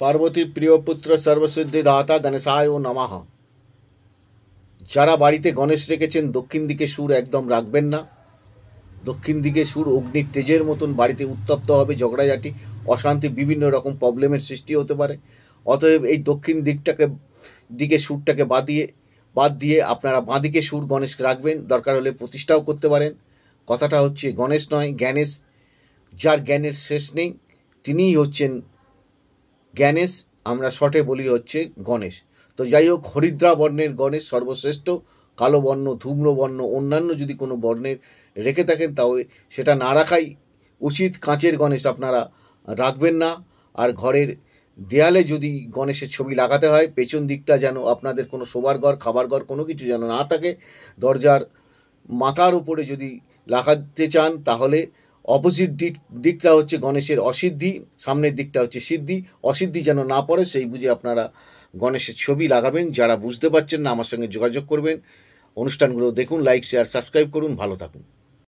पार्वती प्रियपुत्र सर्वसिद्धिदाता गणेशाय नमः। যারা বাড়িতে গণেশ রেখেছেন দক্ষিণ দিকে সুর একদম রাখবেন না। দক্ষিণ দিকে সুর অগ্নির তেজের মতন বাড়িতে উত্তপ্ত হবে, ঝগড়াঝাটি, অশান্তি, বিভিন্ন রকম প্রবলেমের সৃষ্টি হতে পারে। অতএব এই দক্ষিণ দিকে সুরটাকে বাদ দিয়ে আপনারা বাঁদিকে সুর গণেশ রাখবেন। দরকার হলে প্রতিষ্ঠাও করতে পারেন। কথাটা হচ্ছে গণেশ নয়, জ্ঞানেশ। যার জ্ঞানের শেষ নেই তিনিই হচ্ছেন জ্ঞানেশ, আমরা শর্টে বলি হচ্ছে গণেশ। তো যাই হোক, হরিদ্রা বর্ণের গণেশ সর্বশ্রেষ্ঠ। কালো বর্ণ, ধূম্র বর্ণ, অন্যান্য যদি কোনো বর্ণের রেখে থাকেন তাহলে সেটা না রাখাই উচিত। কাঁচের গণেশ আপনারা রাখবেন না। আর ঘরের দেয়ালে যদি গণেশের ছবি লাগাতে হয়, পেছন দিকটা যেন আপনাদের কোনো শোবার ঘর, খাবার ঘর কোনো কিছু যেন না থাকে। দরজার মাথার উপরে যদি লাগাতে চান তাহলে অপোজিট দিকটা হচ্ছে গণেশের অসিদ্ধি, সামনের দিকটা হচ্ছে সিদ্ধি। অসিদ্ধি যেন না পড়ে সেই বুঝে আপনারা গণেশের ছবি লাগাবেন। যারা বুঝতে পারছেন না আমার সঙ্গে যোগাযোগ করবেন। অনুষ্ঠানগুলো দেখুন, লাইক, শেয়ার, সাবস্ক্রাইব করুন। ভালো থাকুন।